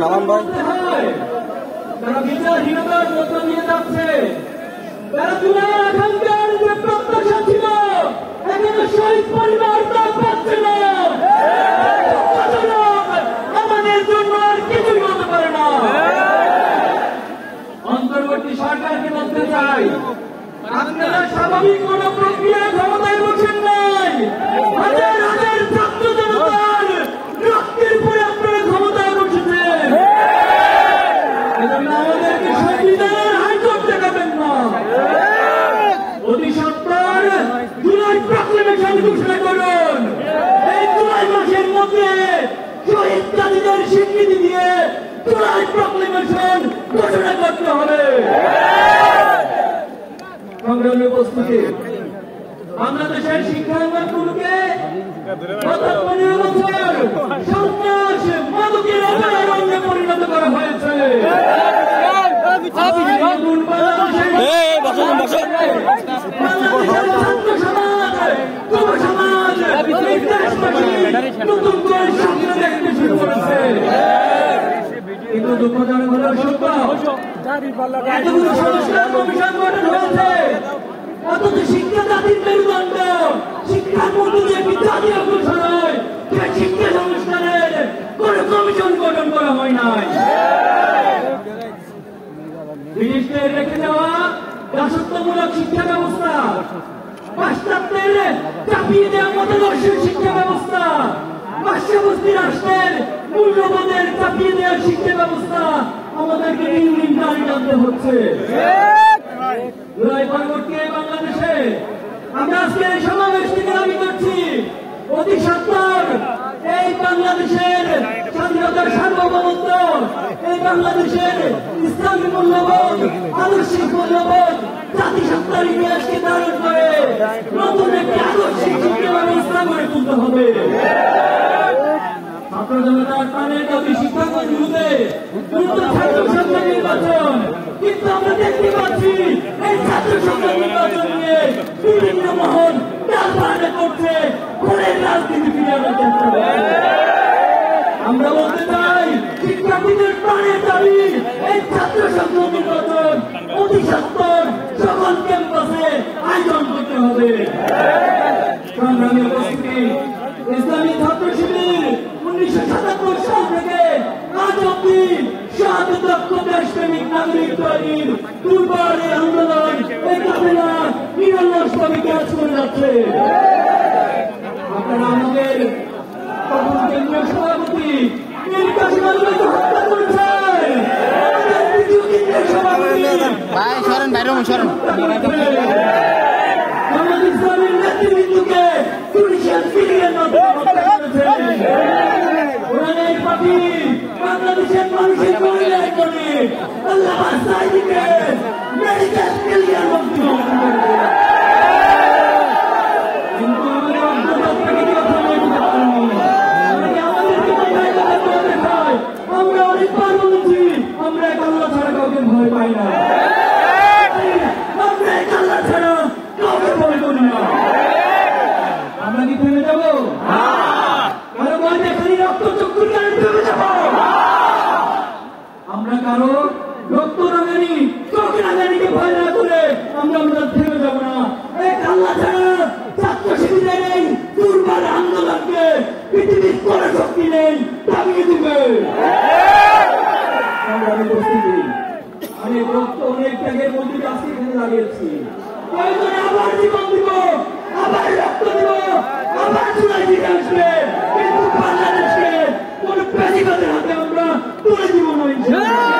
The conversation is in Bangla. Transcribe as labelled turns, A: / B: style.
A: নামান ভাই
B: তারা বিচারহীনতার মধ্য দিয়ে যাচ্ছে। তারা জুলাই আকাঙ্ক্ষার যে প্রত্যাশা ছিল এখানে শহীদ পরিবার তা পাচ্ছে না। আমাদের জন্য আর কিছুই হতে পারে না। অন্তর্বর্তী সরকারকে বলতে চাই, আপনারা স্বাভাবিক কোন প্রক্রিয়া ক্ষমতায় বসেন নাই। হাজার হাজার ছাত্র জনতার রক্তের পরে আপনারা ক্ষমতায় বসেছেন। এজন্য আমাদেরকে সংবিধানের হাইকোর্ট দেখাবেন না। অতি সত্বর জুলাই প্রক্লেমেশন ঘোষণা করুন। এই জুলাই মাসের মধ্যে শহীদ কাজীদের স্বীকৃতি দিয়ে জুলাই প্রক্লেমেশন ঘোষণা করতে হবে। সংগ্রামী উপস্থিতি, বাংলাদেশের শিক্ষাঙ্গনগুলোকে গত 15 বছর সন্ত্রাস মাদকের অভয়ারণ্যে পরিণত করা হয়েছে। বাংলাদেশের ছাত্র সমাজ, যুব সমাজ, নতুন করে স্বপ্ন দেখতে শুরু করেছে। কিন্তু দুঃখজনক হলেও সত্য, এতগুলো সংস্কার কমিশন গঠন হয়েছে, অথচ শিক্ষা জাতির মেরুদণ্ড, শিক্ষার মধ্যে যে জাতি অগ্রসর হয় সে শিক্ষা সংস্কারের কোন কমিশন গঠন করা হয় নাই। ব্রিটিশদের রেখে দেওয়া দাসত্বমূলক শিক্ষা ব্যবস্থা, পাশ্চাত্যের চাপিয়ে দেওয়া মতাদর্শের শিক্ষা ব্যবস্থা, পার্শ্ববর্তী রাষ্ট্রের মূল্যবোধের চাপিয়ে দেওয়ার শিক্ষা ব্যবস্থা আমাদেরকে দিন দিন দাঁড়িয়ে টানতে হচ্ছে। জুলাই পরবর্তী বাংলাদেশে আমরা আজকে এই সমাবেশ থেকে দাবি করছি, অতি সত্বর এই বাংলাদেশের স্বাধীনতার সার্বভৌমত্ব, এই বাংলাদেশের ইসলামী মূল্যবোধ, আদর্শিক মূল্যবোধ, জাতিসত্তার ইতিহাসকে ধারণ করে নতুন একটি আদর্শিক শিক্ষা ব্যবস্থা গড়ে তুলতে হবে। ছাত্র জনতার প্রাণের দাবি শিক্ষাঙ্গনগুলোতে দ্রুত ছাত্র সংসদ নির্বাচন, কিন্তু আমরা দেখতে পাচ্ছি এই ছাত্র সংসদ নির্বাচন নিয়ে বিভিন্ন মহল টালবাহানা করছে, ঘরের রাজনীতি ফিরে আনার চেষ্টা করছে। আমরা বলতে চাই, শিক্ষার্থীদের প্রাণের দাবি এই ছাত্র সংসদ নির্বাচন অতি সত্বর সকল ক্যাম্পাসে আয়োজন করতে হবে। সংগ্রামী উপস্থিতি, ইসলামী ছাত্র শিবির 1977 সাল থেকে আজ অব্দি 7 লক্ষ দেশপ্রেমিক নাগরিক তৈরির দুর্বার এই আন্দোলন, এই কাফেলা নিরলসভাবে কাজ করে যাচ্ছে। আপনারা আমাদের কেন্দ্রীয় সভাপতি মীর কাসেম আলীকে হত্যা করেছেন। কেন্দ্রীয় সভাপতি ইসলামের নেতৃবৃন্দকে জুডিশিয়াল ফিলিংয়ের মাধ্যমে হত্যা করেছেন। বাংলাদেশের মানুষের কল্যাণ করে আল্লাহ সাইদিকে মেডিকেল ক্লিয়ার মন্ত্রী কিন্তু আমরা অনেকবার বলেছি, আমরা এক আল্লাহ ছাড়া কাউকে ভয় পাই না, আমরা এক আল্লাহ ছাড়া কাউকে ভয় করি না। আমরা কি থেমে যাবো? কারো ভয় দেখানি রক্ত চক্ষুর কারণে থেমে যাবো? আমরা কারো রক্ত রাঙানি চোখ রাঙানিকে ভয় না করে আমরা থেমে যাবো না। এক আল্লাহ ছাড়া ছাত্র শিবিরের এই দুর্বার আন্দোলনকে পৃথিবীর কোন শক্তি নেই থামিয়ে দিবে। অনেক রক্ত, অনেক ত্যাগের মধ্যে আজকে এখানে দাঁড়িয়েছি। প্রয়োজনে আবার জীবন দিব, আবার রক্ত দিব, আবার চুলাই দিকে আসবে, কিন্তু বাংলাদেশকে কোন প্রেসিডেন্টের হাতে আমরা তুলে দিব না। ইনশাআল্লাহ।